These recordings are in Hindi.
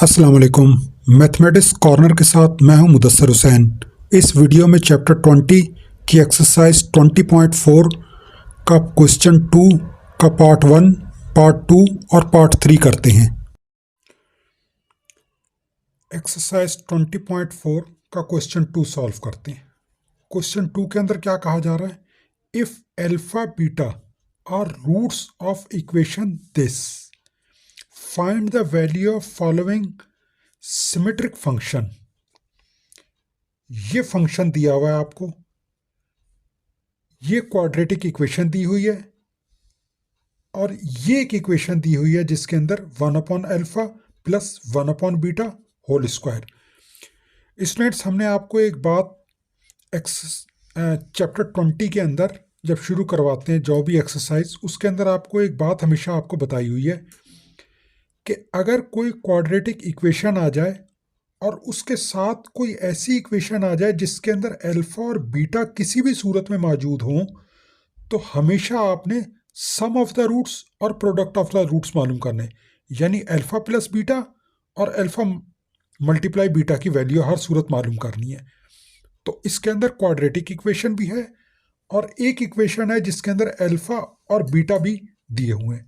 अस्सलाम वालेकुम। मैथमेटिक्स कॉर्नर के साथ मैं हूं मुदस्सर हुसैन। इस वीडियो में चैप्टर 20 की एक्सरसाइज 20.4 का क्वेश्चन 2 का पार्ट 1, पार्ट 2 और पार्ट 3 करते हैं। एक्सरसाइज 20.4 का क्वेश्चन 2 सॉल्व करते हैं। क्वेश्चन 2 के अंदर क्या कहा जा रहा है? If alpha beta are roots of equation this, find the value of following symmetric function. ये फंक्शन दिया हुआ है आपको, ये क्वाड्रेटिक इक्वेशन दी हुई है और ये एक इक्वेशन दी हुई है जिसके अंदर 1/अल्फा प्लस 1/बीटा होल स्क्वायर। स्टूडेंट्स, हमने आपको एक बात चैप्टर 20 के अंदर जब शुरू करवाते हैं जो भी एक्सरसाइज, उसके अंदर आपको एक बात हमेशा आपको बताई हुई है कि अगर कोई क्वाड्रेटिक इक्वेशन आ जाए और उसके साथ कोई ऐसी इक्वेशन आ जाए जिसके अंदर अल्फा और बीटा किसी भी सूरत में मौजूद हों, तो हमेशा आपने सम ऑफ द रूट्स और प्रोडक्ट ऑफ द रूट्स मालूम करने, यानी अल्फा प्लस बीटा और अल्फा मल्टीप्लाई बीटा की वैल्यू हर सूरत मालूम करनी है। तो इसके अंदर क्वाड्रेटिक इक्वेशन भी है और एक इक्वेशन है जिसके अंदर अल्फा और बीटा भी दिए हुए हैं।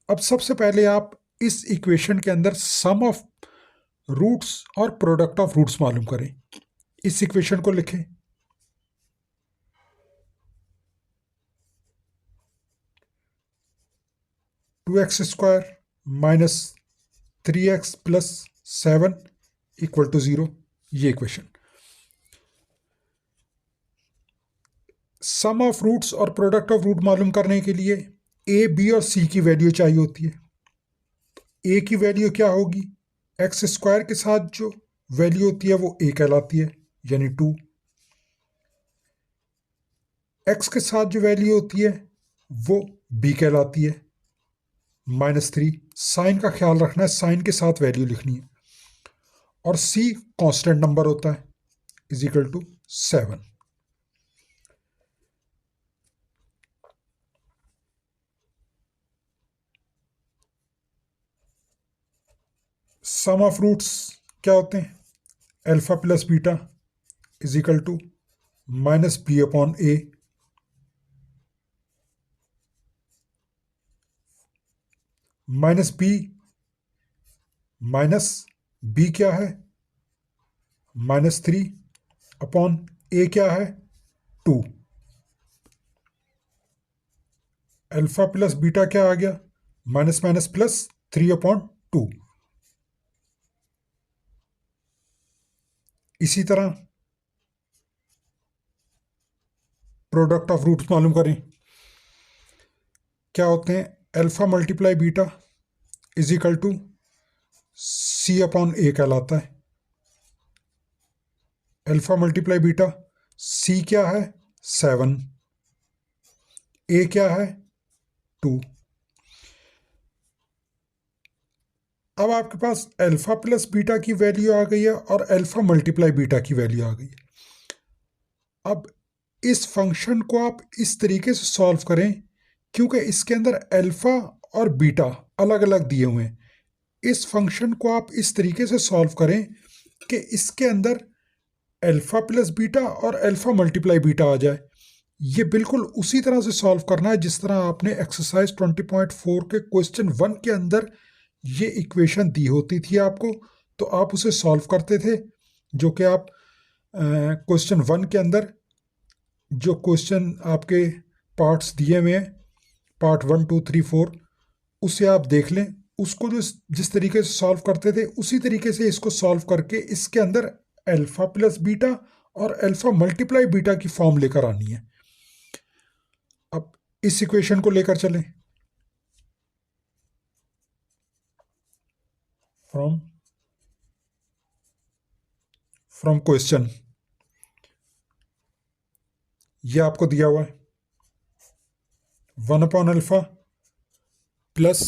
अब सबसे पहले आप इस इक्वेशन के अंदर सम ऑफ रूट्स और प्रोडक्ट ऑफ रूट्स मालूम करें। इस इक्वेशन को लिखें। Two x square minus 3x plus 7 equal to 0, ये इक्वेशन। सम ऑफ रूट्स और प्रोडक्ट ऑफ रूट मालूम करने के लिए ए, बी और सी की वैल्यू चाहिए होती है। ए की वैल्यू क्या होगी? एक्स स्क्वायर के साथ जो वैल्यू होती है वो ए कहलाती है, यानी 2। एक्स के साथ जो वैल्यू होती है वो बी कहलाती है, -3। साइन का ख्याल रखना है, साइन के साथ वैल्यू लिखनी है। और सी कांस्टेंट नंबर होता है, is equal to 7। Some of roots क्या होते हैं? Alpha plus beta is equal to -b/a। -b minus b क्या है? -3 अपॉन a क्या है? 2। अल्फा प्लस बीटा क्या आ गया? Minus minus plus 3/2। इसी तरह प्रोडक्ट ऑफ रूट्स मालूम करें। क्या होते हैं? Alpha multiply beta is equal to c/a कहलाता है। अल्फा मल्टीप्लाई बीटा, c क्या है? 7, a क्या है? 2। अब आपके पास अल्फा प्लस बीटा की वैल्यू आ गई है और अल्फा मल्टीप्लाई बीटा की वैल्यू आ गई है। अब इस फंक्शन को आप इस तरीके से सॉल्व करें, क्योंकि इसके अंदर अल्फा और बीटा अलग अलग दिए हुए हैं। इस फंक्शन को आप इस तरीके से सॉल्व करें कि इसके अंदर अल्फा प्लस बीटा और अल्फा मल्टीप्लाई बीटा आ जाए। ये बिल्कुल उसी तरह से सॉल्व करना है जिस तरह आपने एक्सरसाइज 20.4 के क्वेश्चन 1 के अंदर ये इक्वेशन दी होती थी आपको, तो आप उसे सॉल्व करते थे। जो कि आप क्वेश्चन 1 के अंदर जो क्वेश्चन आपके पार्ट्स दिए हुए हैं, पार्ट 1, 2, 3, 4, उसे आप देख लें। उसको जो जिस तरीके से सॉल्व करते थे उसी तरीके से इसको सॉल्व करके इसके अंदर अल्फा प्लस बीटा और अल्फा मल्टीप्लाई बीटा की फॉर्म लेकर आनी है। अब इस इक्वेशन को लेकर चलें। फ्रॉम क्वेश्चन, ये आपको दिया हुआ है 1/अल्फा प्लस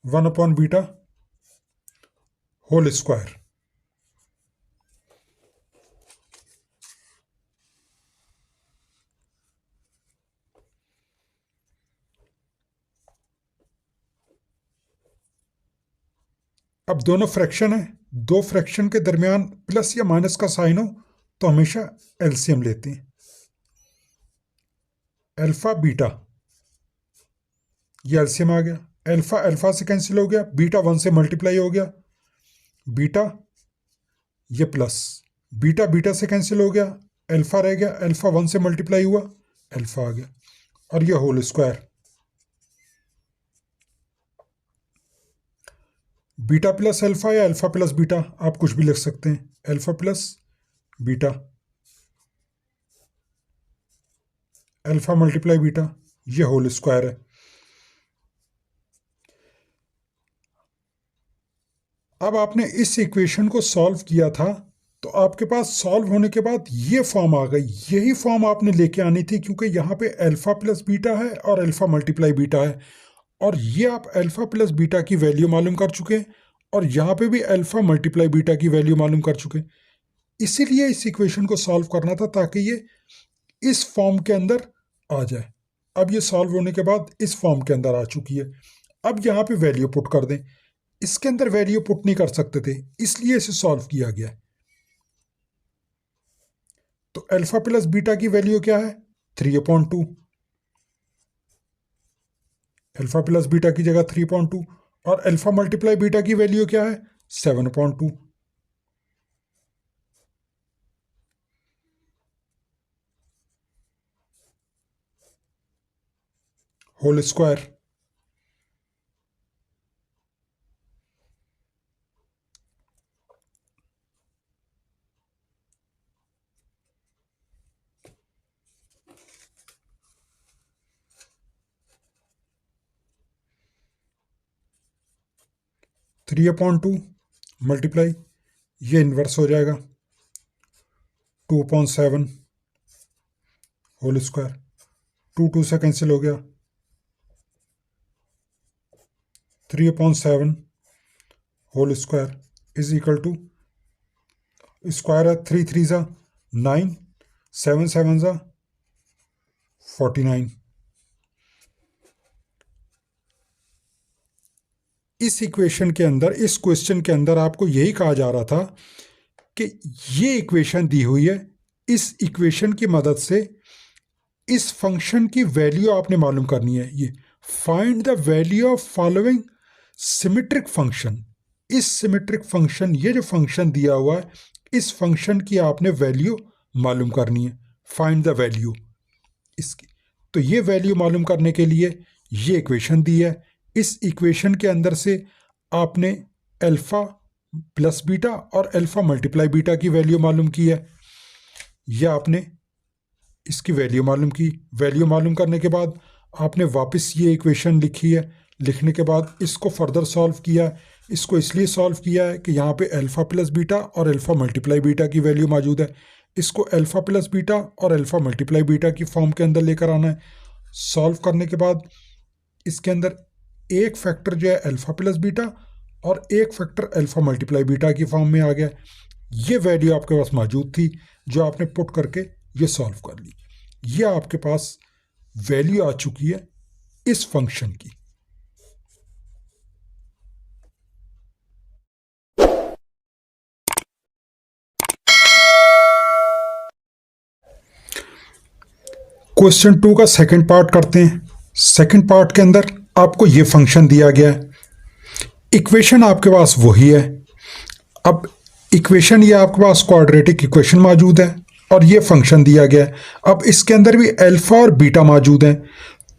1/बीटा होल स्क्वायर। अब दोनों फ्रैक्शन है, दो फ्रैक्शन के दरमियान प्लस या माइनस का साइन हो तो हमेशा एलसीएम लेते हैं। अल्फा बीटा, ये एलसीएम आ गया, अल्फा अल्फा से कैंसिल हो गया, बीटा 1 से मल्टीप्लाई हो गया, बीटा ये प्लस, बीटा बीटा से कैंसिल हो गया, अल्फा रह गया, अल्फा 1 से मल्टीप्लाई हुआ, अल्फा आ गया, और ये whole square. Beta plus alpha या अल्फा प्लस बीटा, आप कुछ भी लिख सकते हैं, alpha plus beta, alpha multiply beta, ये होल स्क्वायर है। अब आपने इस इक्वेशन को सॉल्व किया था तो आपके पास सॉल्व होने के बाद ये फॉर्म आ गई। यही फॉर्म आपने लेके आनी थी, क्योंकि यहाँ पे अल्फा प्लस बीटा है और अल्फा मल्टीप्लाई बीटा है, और ये आप अल्फा प्लस बीटा की वैल्यू मालूम कर चुके हैं, और यहाँ पे भी अल्फा मल्टीप्लाई बीटा की वैल्यू मालूम कर चुके हैं। इसीलिए इस इक्वेशन को सॉल्व करना था ताकि ये इस फॉर्म के अंदर आ जाए। अब ये सॉल्व होने के बाद इस फॉर्म के अंदर आ चुकी है। अब यहाँ पे वैल्यू पुट कर दें, इसके अंदर वैल्यू पुट नहीं कर सकते थे, इसलिए इसे सॉल्व किया गया। तो अल्फा प्लस बीटा की वैल्यू क्या है? 3/2। अल्फा प्लस बीटा की जगह 3/2, और अल्फा मल्टीप्लाई बीटा की वैल्यू क्या है? 7/2। Whole square. Three upon two multiply, ये इन्वर्स हो जाएगा 2/7 होल स्क्वायर, 2 से कैंसिल हो गया, 3/7 whole square is equal to, square है 3 3 ज़ा 9, 7 7 ज़ा 49। इस इक्वेशन के अंदर, इस क्वेश्चन के अंदर आपको यही कहा जा रहा था कि ये इक्वेशन दी हुई है, इस इक्वेशन की मदद से इस फंक्शन की वैल्यू आपने मालूम करनी है। ये find the value of following symmetric function, इस सिमेट्रिक फंक्शन, ये जो फंक्शन दिया हुआ है, इस फंक्शन की आपने वैल्यू मालूम करनी है। फाइंड द वैल्यू इसकी, तो ये वैल्यू मालूम करने के लिए ये इक्वेशन दी है। इस इक्वेशन के अंदर से आपने अल्फा प्लस बीटा और अल्फा मल्टीप्लाई बीटा की वैल्यू मालूम की है। यह आपने इसकी वैल्यू मालूम की। वैल्यू मालूम करने के बाद आपने वापस ये इक्वेशन लिखी है। लिखने के बाद इसको फर्दर सॉल्व किया। इसको इसलिए सॉल्व किया है कि यहाँ पे अल्फा प्लस बीटा और अल्फा मल्टीप्लाई बीटा की वैल्यू मौजूद है। इसको अल्फा प्लस बीटा और अल्फा मल्टीप्लाई बीटा की फॉर्म के अंदर लेकर आना है। सॉल्व करने के बाद इसके अंदर एक फैक्टर जो है अल्फा प्लस बीटा और एक फैक्टर अल्फा मल्टीप्लाई बीटा की फॉर्म में आ गया। ये वैल्यू आपके पास मौजूद थी जो आपने पुट करके ये सॉल्व कर ली। ये आपके पास वैल्यू आ चुकी है इस फंक्शन की। क्वेश्चन 2 का सेकंड पार्ट करते हैं। सेकंड पार्ट के अंदर आपको ये फंक्शन दिया गया है, इक्वेशन आपके पास वही है। अब इक्वेशन ये आपके पास क्वाड्रेटिक इक्वेशन मौजूद है और ये फंक्शन दिया गया है। अब इसके अंदर भी अल्फा और बीटा मौजूद हैं,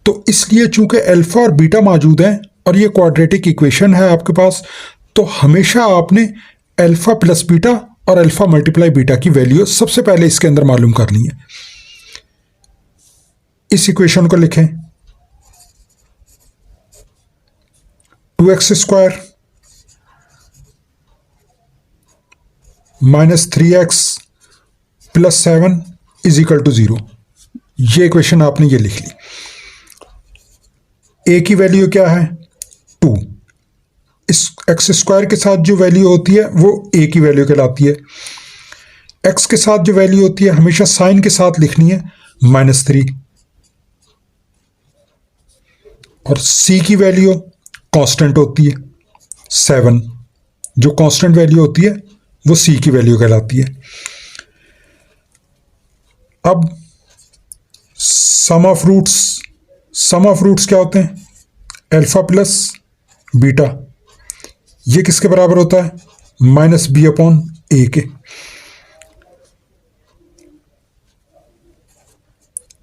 तो इसलिए चूंकि अल्फा और बीटा मौजूद हैं और ये क्वाड्रेटिक इक्वेशन है आपके पास, तो हमेशा आपने अल्फा प्लस बीटा और अल्फा मल्टीप्लाई बीटा की वैल्यू सबसे पहले इसके अंदर मालूम करनी है। इस इक्वेशन को लिखें, 2x² minus 3x plus 7 is equal to 0। ये इक्वेशन आपने ये लिख ली। a की वैल्यू क्या है? 2। इस x² के साथ जो वैल्यू होती है वो a की वैल्यू कहलाती है। x के साथ जो वैल्यू होती है हमेशा साइन के साथ लिखनी है, -3। और c की वैल्यू कांस्टेंट होती है 7। जो कांस्टेंट वैल्यू होती है वो सी की वैल्यू कहलाती है। अब सम ऑफ रूट्स क्या होते हैं? अल्फा प्लस बीटा, ये किसके बराबर होता है? माइनस बी अपॉन ए के।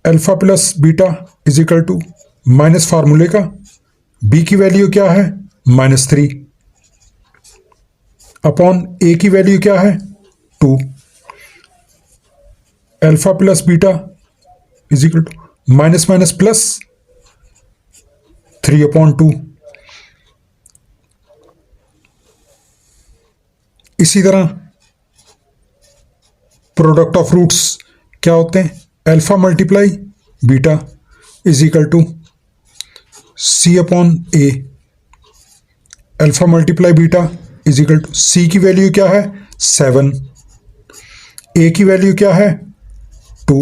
Alpha plus beta is equal to minus फार्मूले का बी की वैल्यू क्या है? -3 अपॉन ए की वैल्यू क्या है? 2। Alpha plus beta is equal to minus minus plus 3 upon 2। इसी तरह प्रोडक्ट ऑफ रूट्स क्या होते हैं? Alpha multiply beta is equal to C upon A. Alpha multiply beta is equal to C की वैल्यू क्या है? 7, ए की वैल्यू क्या है? 2।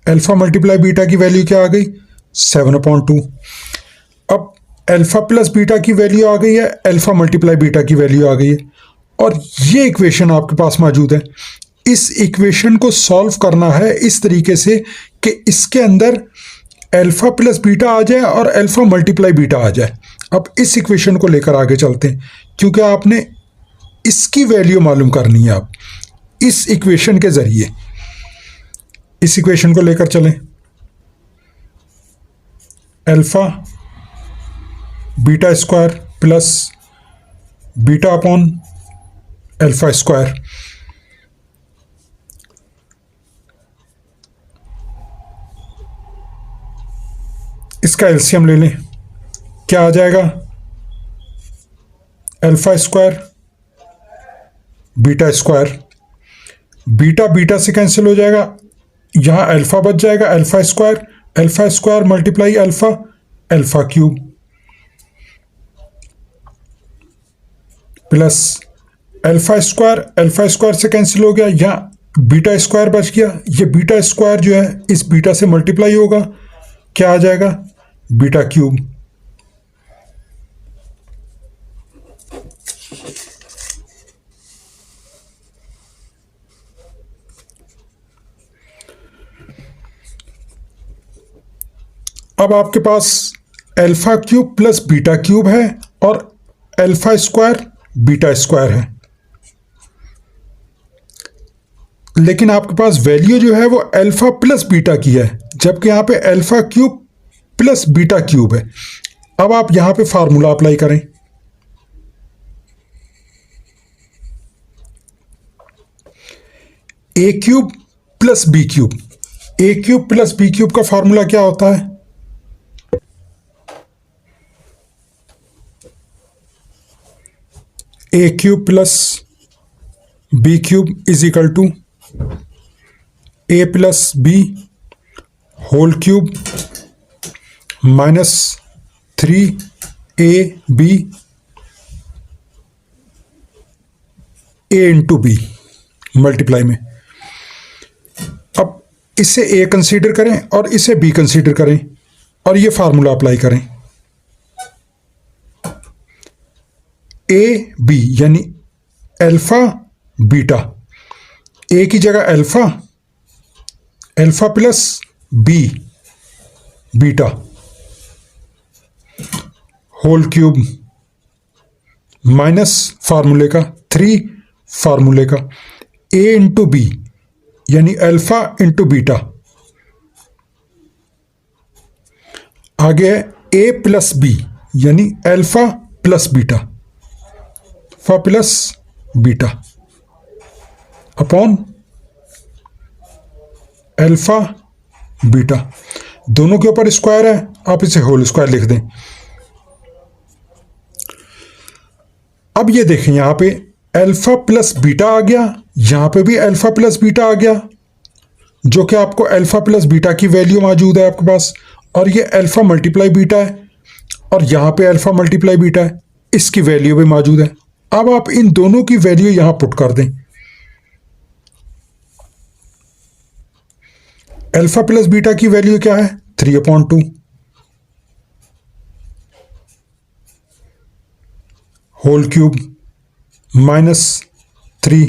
अल्फा मल्टीप्लाई बीटा की वैल्यू क्या आ गई? 7 अपॉन 2। अब अल्फा प्लस बीटा की वैल्यू आ गई है, अल्फा मल्टीप्लाई बीटा की वैल्यू आ गई है, और ये इक्वेशन आपके पास मौजूद है। इस इक्वेशन को सॉल्व करना है इस तरीके से कि इसके अंदर अल्फा प्लस बीटा आ जाए और अल्फा मल्टीप्लाई बीटा आ जाए। अब इस इक्वेशन को लेकर आगे चलते हैं, क्योंकि आपने इसकी वैल्यू मालूम करनी है। आप इस इक्वेशन के जरिए इस इक्वेशन को लेकर चलें। Alpha beta square plus beta upon alpha square, इसका एलसीएम ले लें, क्या आ जाएगा? Alpha square beta square, beta beta से कैंसिल हो जाएगा, यहां अल्फा बच जाएगा, alpha square multiply alpha, alpha cube plus alpha square से कैंसिल हो गया, यहां बीटा स्क्वायर बच गया, ये बीटा स्क्वायर जो है इस बीटा से मल्टीप्लाई होगा, क्या आ जाएगा? Beta cube. अब आपके पास alpha cube plus beta cube है और अल्फा स्क्वायर बीटा स्क्वायर है, लेकिन आपके पास वैल्यू जो है वो अल्फा प्लस बीटा की है, जबकि यहां पे alpha cube plus beta cube है। अब आप यहां पे फार्मूला अप्लाई करें। A cube plus B cube, A cube plus B cube का फार्मूला क्या होता है? A cube plus B cube is equal to A plus B whole cube minus 3ab A into B multiply में। अब इसे ए कंसीडर करें और इसे बी कंसीडर करें और ये फार्मूला अप्लाई करें। ए बी यानी अल्फा बीटा, ए की जगह alpha plus B beta whole cube minus फार्मूले का 3 फार्मूले का ए इंटू बी यानी अल्फा इंटू बीटा, आगे है ए प्लस बी यानी alpha plus beta, alpha plus beta upon alpha beta, दोनों के ऊपर स्क्वायर है, आप इसे होल स्क्वायर लिख दें। अब ये देखें यहां पे अल्फा प्लस बीटा आ गया, यहां पे भी अल्फा प्लस बीटा आ गया, जो कि आपको अल्फा प्लस बीटा की वैल्यू मौजूद है आपके पास, और ये अल्फा मल्टीप्लाई बीटा है और यहां पे अल्फा मल्टीप्लाई बीटा है, इसकी वैल्यू भी मौजूद है। अब आप इन दोनों की वैल्यू यहां पुट कर दें। अल्फा प्लस बीटा की वैल्यू क्या है? 3/2 whole cube -3।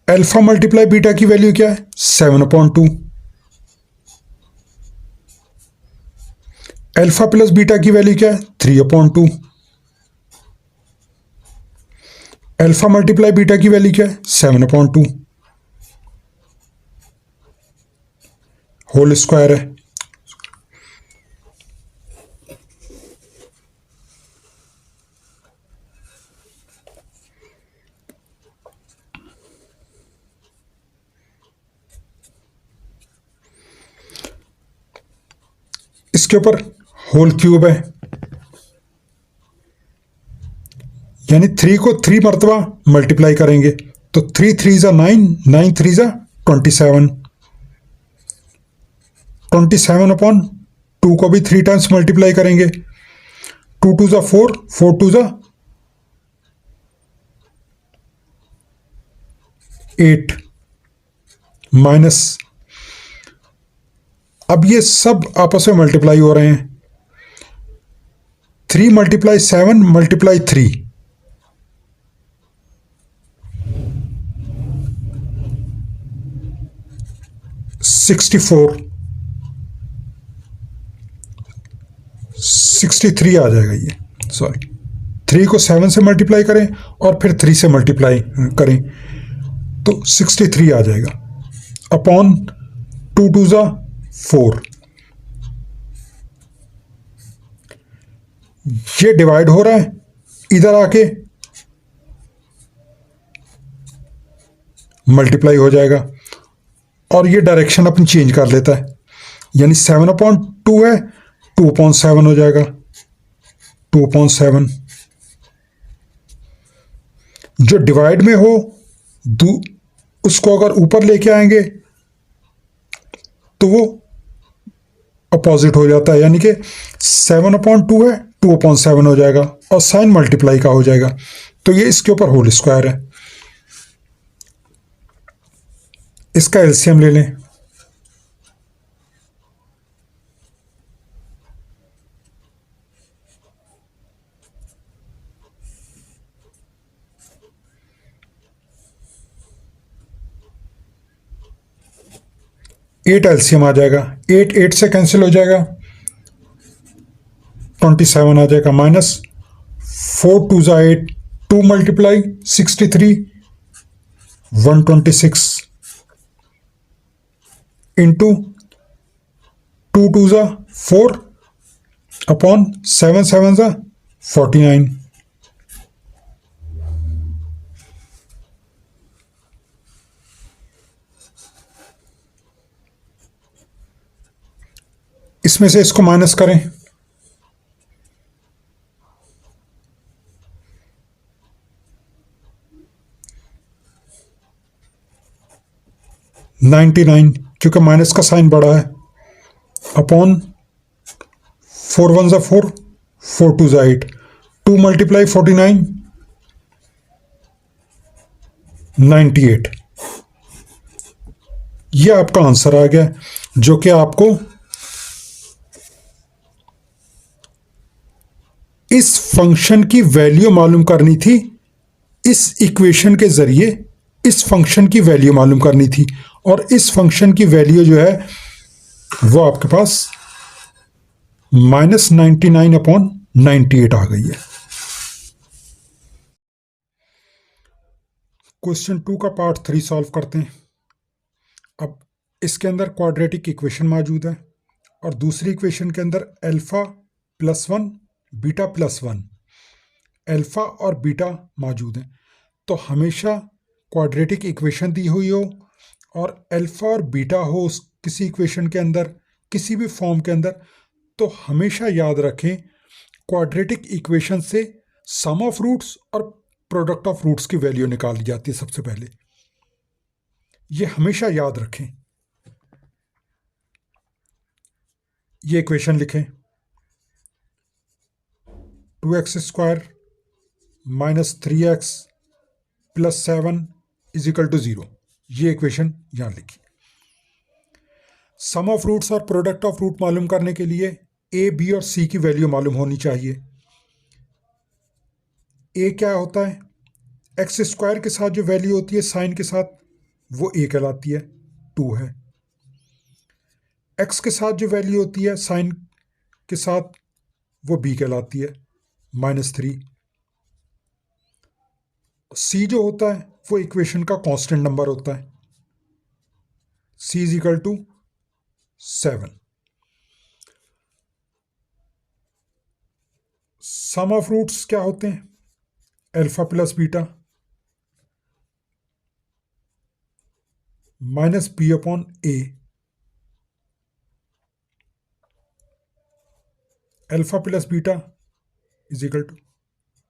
Alpha multiply beta की वैल्यू क्या है? 7/2। अल्फा प्लस बीटा की वैल्यू क्या है? 3/2। अल्फा मल्टीप्लाई बीटा की वैल्यू क्या है? 7/2 होल स्क्वायर है। इसके ऊपर होल क्यूब है, यानी 3 को 3 मरतबा मल्टीप्लाई करेंगे तो 3 3 ज़ा 9, 9 3 ज़ा 27। 27/2 को भी 3 टाइम्स मल्टीप्लाई करेंगे। 2 2 ज़ा 4, 4 2 ज़ा 8 माइनस। अब ये सब आपस में मल्टीप्लाई हो रहे हैं। 3 × 7 × 3, 64, 63 आ जाएगा ये। सॉरी, 3 को 7 से मल्टीप्लाई करें और फिर 3 से मल्टीप्लाई करें तो 63 आ जाएगा अपॉन 2 2 ज़ा 4। ये डिवाइड हो रहा है, इधर आके मल्टीप्लाई हो जाएगा और ये डायरेक्शन अपन चेंज कर लेता है, यानी 7/2 है, 2/7 हो जाएगा। 2/7 जो डिवाइड में हो उसको अगर ऊपर लेके आएंगे तो वो अपोजिट हो जाता है, यानी कि 7/2 है, 2/7 हो जाएगा और साइन मल्टीप्लाई का हो जाएगा। तो ये इसके ऊपर होल स्क्वायर है। इसका एलसीएम ले लें। एट एलसीएम आ जाएगा, 8 8 से कैंसिल हो जाएगा, 27 आ जाएगा माइनस 4 2 ज़ा 8, 2 × 63, 126 इंटू 2 2 ज़ा 4 अपॉन 7 7 ज़ा 49। इसमें से इसको माइनस करें, $99, क्योंकि माइनस का साइन बड़ा है, अपॉन 4 1 ज़ा 4, 4 2 ज़ा 8, 2 × 49, 98। ये आपका आंसर आ गया, जो कि आपको इस फंक्शन की वैल्यू मालूम करनी थी। इस इक्वेशन के जरिए इस फंक्शन की वैल्यू मालूम करनी थी और इस फंक्शन की वैल्यू जो है वो आपके पास -99/98 आ गई है। क्वेश्चन 2 का पार्ट 3 सॉल्व करते हैं। अब इसके अंदर क्वाड्रेटिक इक्वेशन मौजूद है और दूसरी इक्वेशन के अंदर अल्फा +1 बीटा +1, अल्फा और बीटा मौजूद हैं। तो हमेशा क्वाड्रेटिक इक्वेशन दी हुई हो और अल्फा और बीटा हो उस किसी इक्वेशन के अंदर, किसी भी फॉर्म के अंदर, तो हमेशा याद रखें क्वाड्रेटिक इक्वेशन से सम ऑफ रूट्स और प्रोडक्ट ऑफ रूट्स की वैल्यू निकाली जाती है सबसे पहले। ये हमेशा याद रखें। ये इक्वेशन लिखें, 2x² - 3x + 7 = 0। ये इक्वेशन यहां लिखी। सम ऑफ रूट्स और प्रोडक्ट ऑफ रूट मालूम करने के लिए ए, बी और सी की वैल्यू मालूम होनी चाहिए। ए क्या होता है, एक्स स्क्वायर के साथ जो वैल्यू होती है साइन के साथ वो ए कहलाती है, 2 है। एक्स के साथ जो वैल्यू होती है साइन के साथ वो बी कहलाती है, -3। सी जो होता है वो इक्वेशन का कांस्टेंट नंबर होता है, C is equal to 7। Some of roots क्या होते हैं, alpha plus beta minus B upon A. Alpha plus beta is equal to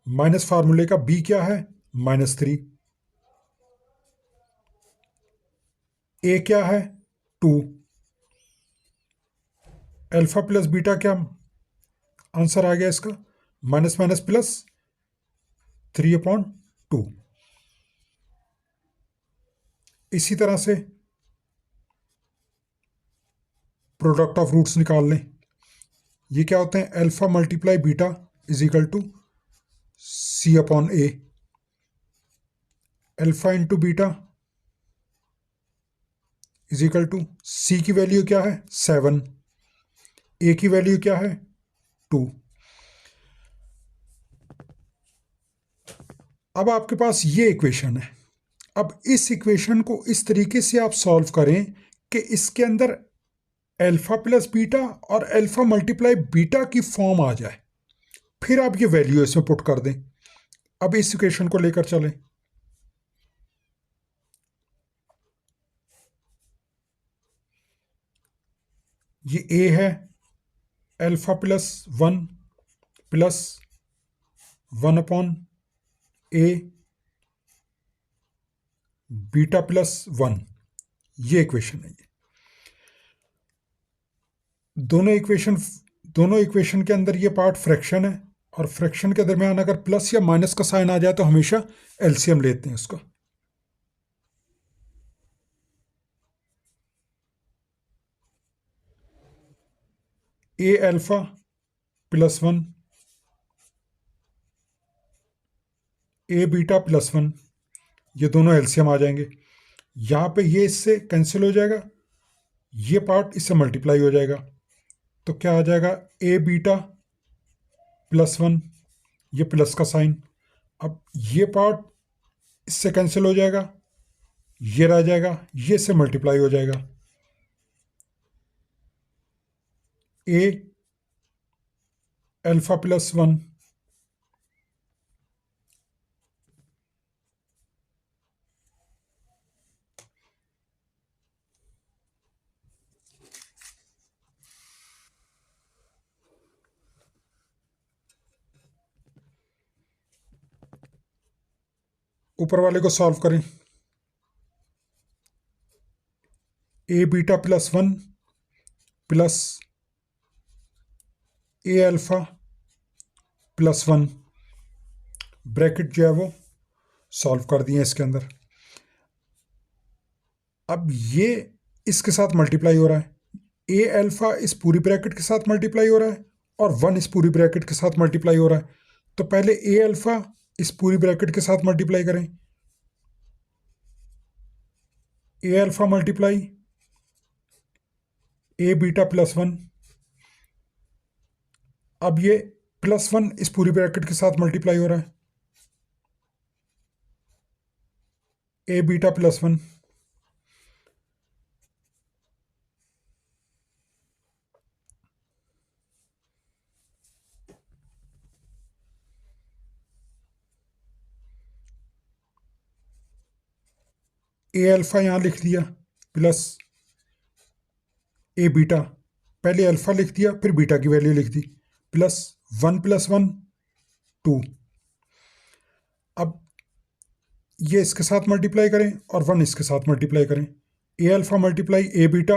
minus फार्मूले का बी क्या है, -3। ए क्या है, 2। अल्फा प्लस बीटा क्या आंसर आ गया इसका, माइनस माइनस प्लस 3/2। इसी तरह से प्रोडक्ट ऑफ रूट्स निकाल लें। ये क्या होते हैं, alpha multiply beta is equal to C upon A. Alpha into beta is equal to C की वैल्यू क्या है 7, ए की वैल्यू क्या है 2। अब आपके पास ये इक्वेशन है। अब इस इक्वेशन को इस तरीके से आप सॉल्व करें कि इसके अंदर अल्फा प्लस बीटा और अल्फा मल्टीप्लाई बीटा की फॉर्म आ जाए, फिर आप ये वैल्यू इसमें पुट कर दें। अब इस इक्वेशन को लेकर चलें। ये ए है, alpha plus 1 plus 1/a beta plus 1, ये इक्वेशन है। दोनों इक्वेशन के अंदर ये पार्ट फ्रैक्शन है, और फ्रैक्शन के दरमियान अगर प्लस या माइनस का साइन आ जाए तो हमेशा एलसीएम लेते हैं उसका। ए अल्फा प्लस 1 ए बीटा प्लस 1, ये दोनों एलसीएम आ जाएंगे। यहाँ पे ये इससे कैंसिल हो जाएगा, ये पार्ट इससे मल्टीप्लाई हो जाएगा, तो क्या आ जाएगा, ए बीटा प्लस 1, ये प्लस का साइन। अब ये पार्ट इससे कैंसिल हो जाएगा, ये रह जाएगा, ये से मल्टीप्लाई हो जाएगा। ए अल्फा प्लस 1 ऊपर वाले को सॉल्व करें। ए बीटा प्लस 1 प्लस ए अल्फा प्लस 1, ब्रैकेट जो है वो सॉल्व कर दिए इसके अंदर। अब ये इसके साथ मल्टीप्लाई हो रहा है, ए अल्फा इस पूरी ब्रैकेट के साथ मल्टीप्लाई हो रहा है और 1 इस पूरी ब्रैकेट के साथ मल्टीप्लाई हो रहा है। तो पहले ए अल्फा इस पूरी ब्रैकेट के साथ मल्टीप्लाई करें, ए अल्फा मल्टीप्लाई ए बीटा प्लस 1। अब ये +1 इस पूरी ब्रैकेट के साथ मल्टीप्लाई हो रहा है, ए बीटा प्लस 1। ए अल्फा यहाँ लिख दिया प्लस ए बीटा, पहले अल्फा लिख दिया फिर बीटा की वैल्यू लिख दी, प्लस 1 + 1 2। अब ये इसके साथ मल्टीप्लाई करें और 1 इसके साथ मल्टीप्लाई करें, ए अल्फा मल्टीप्लाई ए बीटा,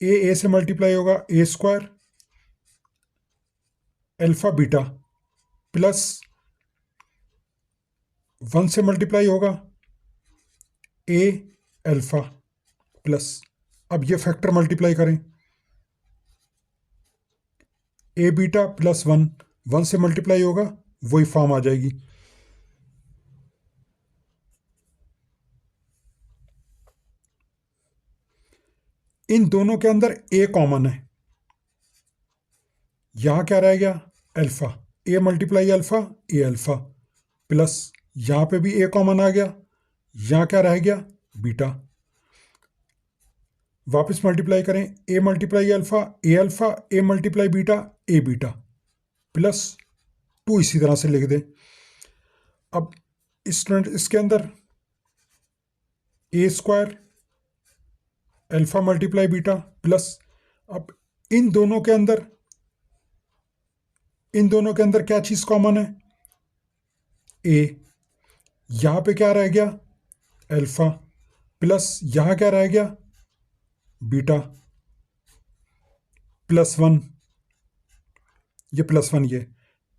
ए से मल्टीप्लाई होगा ए स्क्वायर अल्फा बीटा, प्लस 1 से मल्टीप्लाई होगा ए अल्फा प्लस। अब ये फैक्टर मल्टीप्लाई करें, ए बीटा प्लस 1 1 से मल्टीप्लाई होगा वही फॉर्म आ जाएगी। इन दोनों के अंदर ए कॉमन है, यहां क्या रह गया, alpha, A multiply alpha, A alpha, plus यहां पे भी ए कॉमन आ गया, यहां क्या रह गया, बीटा। वापस मल्टीप्लाई करें, A multiply alpha, A multiply beta, A beta, plus 2 इसी तरह से लिख दें। अब स्टूडेंट इसके अंदर A square alpha multiply beta plus, अब इन दोनों के अंदर क्या चीज कॉमन है, ए, यहां पे क्या रह गया, अल्फा, प्लस यहां क्या रह गया, बीटा, +1, ये +1, ये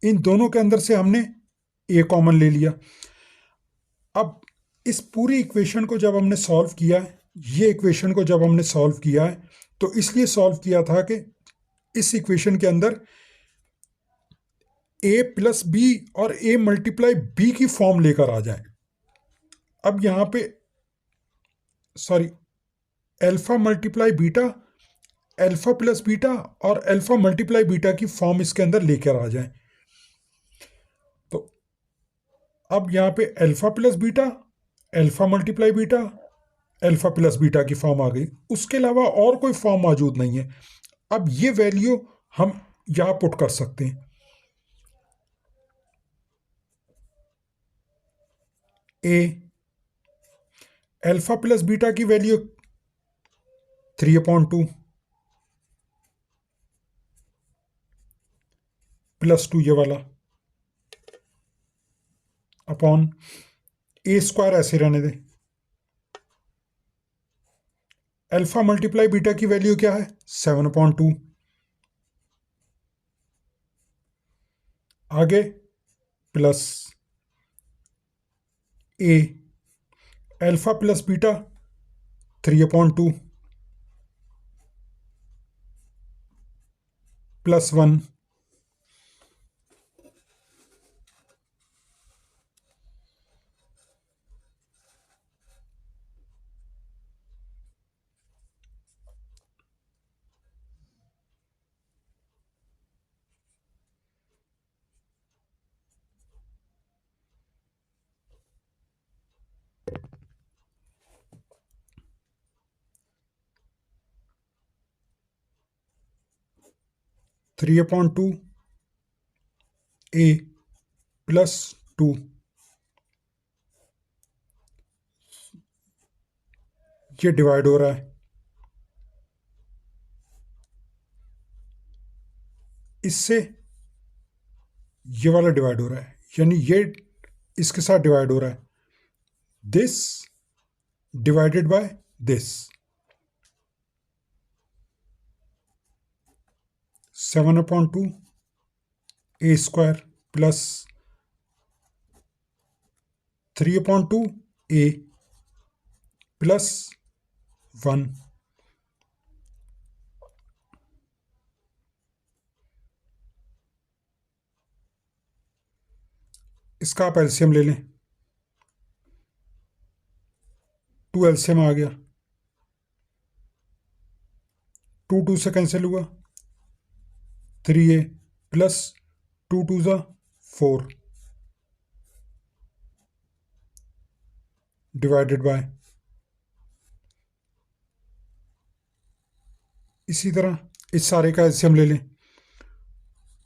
इन दोनों के अंदर से हमने ए कॉमन ले लिया। अब इस पूरी इक्वेशन को जब हमने सॉल्व किया है, ये इक्वेशन को जब हमने सॉल्व किया है, तो इसलिए सॉल्व किया था कि इस इक्वेशन के अंदर ए प्लस बी और ए मल्टीप्लाई बी की फॉर्म लेकर आ जाए। अब यहां पे sorry, alpha multiply beta, alpha plus beta और अल्फा मल्टीप्लाई बीटा की फॉर्म इसके अंदर लेकर आ जाए। तो अब यहां पे alpha plus beta, alpha multiply beta, alpha plus beta की फॉर्म आ गई, उसके अलावा और कोई फॉर्म मौजूद नहीं है। अब ये वैल्यू हम यहां पुट कर सकते हैं, ए अल्फा प्लस बीटा की वैल्यू 3/2 +2 ये वाला अपॉन ए स्क्वायर ऐसे रहने दें। अल्फा मल्टीप्लाई बीटा की वैल्यू क्या है, 7/2, आगे प्लस ए अल्फा प्लस बीटा 3/2 +1, (3/2) ए +2, ये डिवाइड हो रहा है, इससे ये वाला डिवाइड हो रहा है, यानी ये इसके साथ डिवाइड हो रहा है, this divided by this, 7/2 A square plus 3/2 ए +1, इसका आप एलसीएम ले लें, 2 एलसीएम आ गया, 2 2 से कैंसिल हुआ, 3a प्लस 2 2 ज़ा 4 डिवाइडेड बाय, इसी तरह इस सारे का एलसीएम ले लें,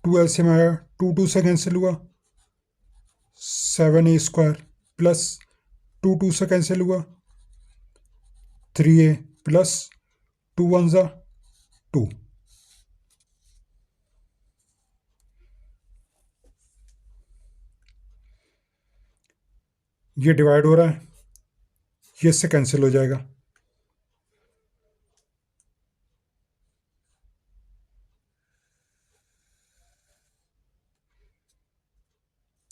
2 एलसीएम आया, 2 2 से कैंसिल हुआ, 7a स्क्वायर प्लस 2 2 से कैंसिल हुआ, 3a प्लस 2 1 ज़ा 2, ये डिवाइड हो रहा है, ये इससे कैंसिल हो जाएगा,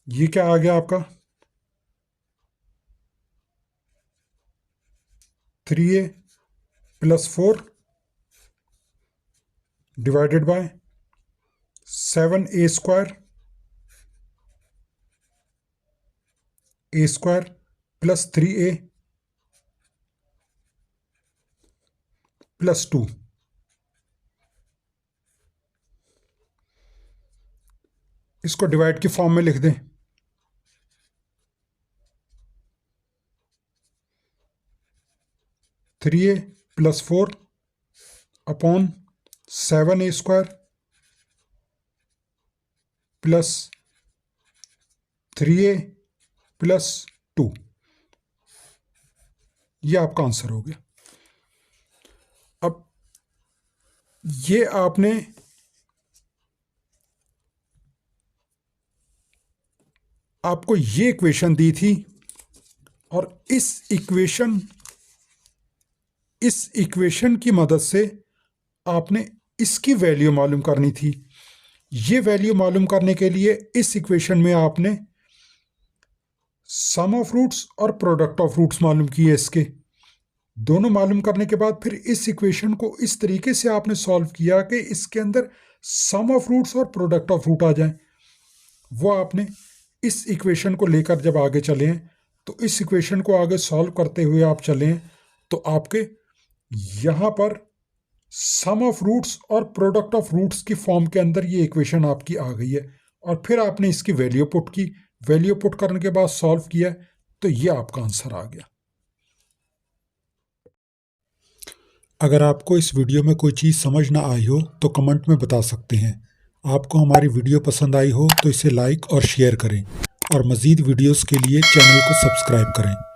ये क्या आ गया आपका, 3a plus 4 divided by 7a square A square plus 3a plus 2। इसको डिवाइड की फॉर्म में लिख दें। 3a plus 4 upon 7a square plus 3a plus 2। ये आपका आंसर हो गया। अब ये आपको ये इक्वेशन दी थी और इस इक्वेशन की मदद से आपने इसकी वैल्यू मालूम करनी थी। ये वैल्यू मालूम करने के लिए इस इक्वेशन में आपने सम ऑफ रूट्स और प्रोडक्ट ऑफ रूट्स मालूम किए। इसके दोनों मालूम करने के बाद फिर इस इक्वेशन को इस तरीके से आपने सॉल्व किया कि इसके अंदर सम ऑफ रूट्स और प्रोडक्ट ऑफ रूट आ जाए। वो आपने इस इक्वेशन को लेकर जब आगे चले हैं तो इस इक्वेशन को आगे सॉल्व करते हुए आप चले हैं तो आपके यहाँ पर सम ऑफ रूट्स और प्रोडक्ट ऑफ रूट्स की फॉर्म के अंदर ये इक्वेशन आपकी आ गई है। और फिर आपने इसकी वैल्यू पुट की, वैल्यू पुट करने के बाद सॉल्व किया तो ये आपका आंसर आ गया। अगर आपको इस वीडियो में कोई चीज़ समझ ना आई हो तो कमेंट में बता सकते हैं। आपको हमारी वीडियो पसंद आई हो तो इसे लाइक और शेयर करें और मज़ीद वीडियोस के लिए चैनल को सब्सक्राइब करें।